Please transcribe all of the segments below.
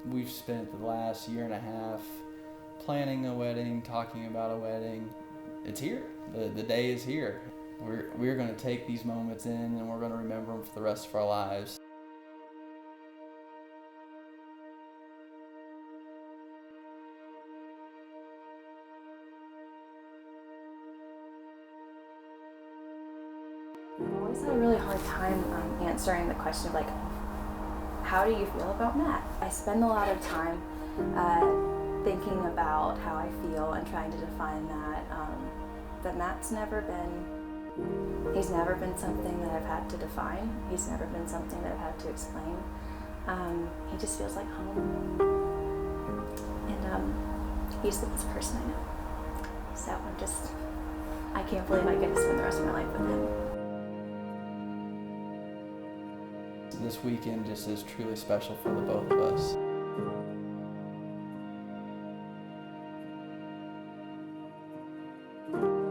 We've spent the last year and a half planning a wedding, talking about a wedding. It's here. The day is here. We're going to take these moments in and we're going to remember them for the rest of our lives. I always had a really hard time answering the question of how do you feel about Matt? I spend a lot of time thinking about how I feel and trying to define that. That Matt's he's never been something that I've had to define. He's never been something that I've had to explain. He just feels like home. And he's the best person I know. So I can't believe I get to spend the rest of my life with him. This weekend just is truly special for the both of us.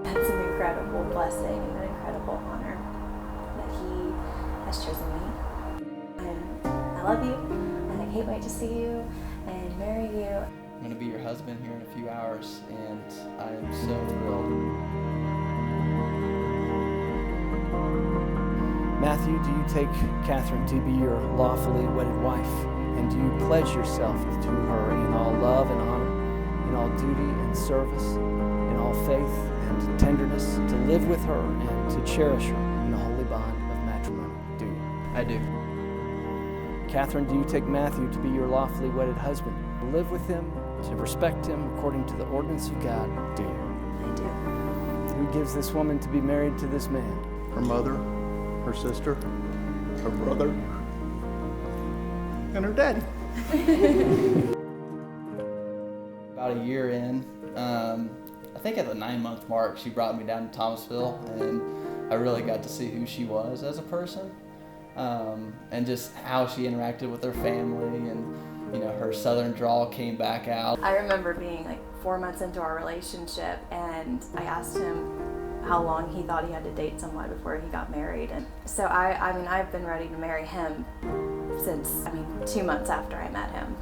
It's an incredible blessing and an incredible honor that he has chosen me. And I love you, and I can't wait to see you and marry you. I'm going to be your husband here in a few hours, and I am so thrilled. Matthew, do you take Catherine to be your lawfully wedded wife? And do you pledge yourself to her in all love and honor, in all duty and service, in all faith and tenderness, to live with her and to cherish her in the holy bond of matrimony? Do you? I do. Catherine, do you take Matthew to be your lawfully wedded husband, to live with him, to respect him according to the ordinance of God? Do you? I do. Who gives this woman to be married to this man? Her mother, her sister, her brother, and her daddy. About a year in, I think at the 9-month mark, she brought me down to Thomasville, and I really got to see who she was as a person, and just how she interacted with her family, and her southern drawl came back out. I remember being 4 months into our relationship, and I asked him how long he thought he had to date someone before he got married. And so I've been ready to marry him since 2 months after I met him.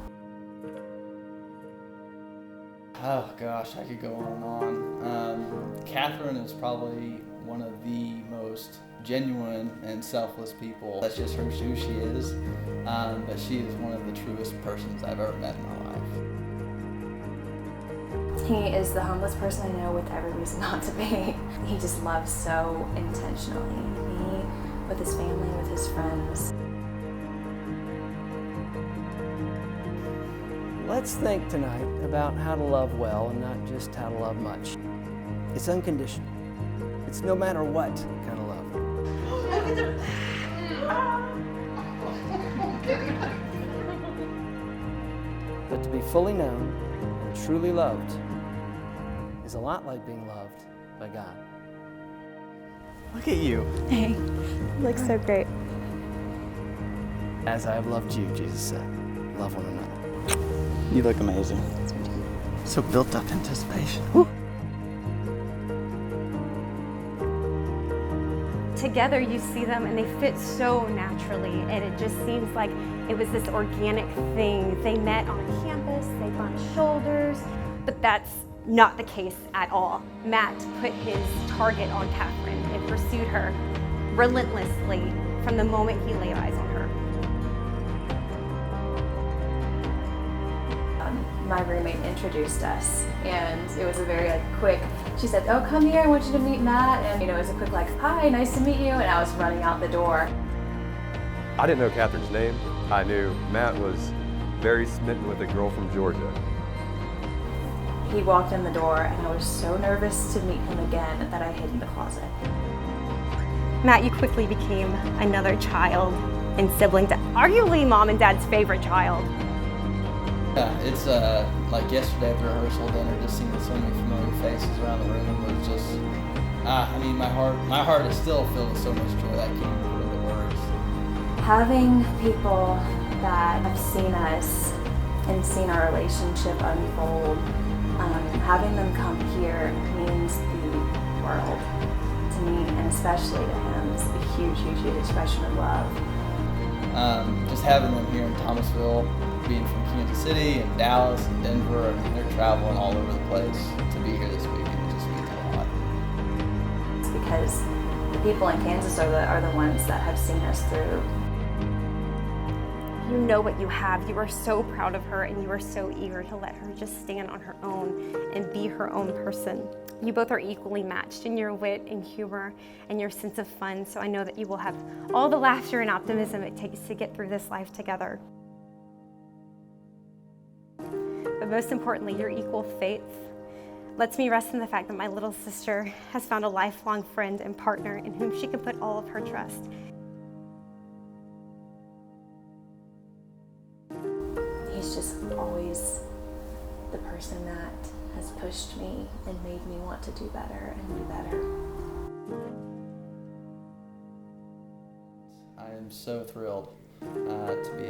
Oh gosh, I could go on and on. Catherine is probably one of the most genuine and selfless people. That's just who she is. But she is one of the truest persons I've ever met in my life. He is the humblest person I know, with every reason not to be. He just loves so intentionally. Me, with his family, with his friends. Let's think tonight about how to love well and not just how to love much. It's unconditional. It's no matter what kind of love. But to be fully known and truly loved is a lot like being loved by God. Look at you. Hey, you look so great. As I have loved you, Jesus said, love one another. You look amazing. So built up anticipation. Woo. Together you see them and they fit so naturally, and it just seems like it was this organic thing. They met on campus, they bumped shoulders, but that's not the case at all. Matt put his target on Catherine and pursued her relentlessly from the moment he laid eyes on her. My roommate introduced us, and it was a very quick, she said, "Oh, come here, I want you to meet Matt," and it was a quick "Hi, nice to meet you," and I was running out the door. I didn't know Catherine's name. I knew Matt was very smitten with a girl from Georgia. He walked in the door, and I was so nervous to meet him again that I hid in the closet. Matt, you quickly became another child and sibling to arguably Mom and Dad's favorite child. Yeah, it's like yesterday at the rehearsal dinner, just seeing so many familiar faces around the room was just, my heart is still filled with so much joy that I can't even put into words. Having people that have seen us and seen our relationship unfold, having them come here means the world to me, and especially to him. It's a huge, huge, huge expression of love. Just having them here in Thomasville, being from Kansas City and Dallas and Denver, I mean, they're traveling all over the place to be here this weekend. It just means a lot. It's because the people in Kansas are the ones that have seen us through. You know what you have. You are so proud of her, and you are so eager to let her just stand on her own and be her own person. You both are equally matched in your wit and humor and your sense of fun, so I know that you will have all the laughter and optimism it takes to get through this life together. But most importantly, your equal faith lets me rest in the fact that my little sister has found a lifelong friend and partner in whom she can put all of her trust. He's just always the person that has pushed me and made me want to do better and do better. I am so thrilled to be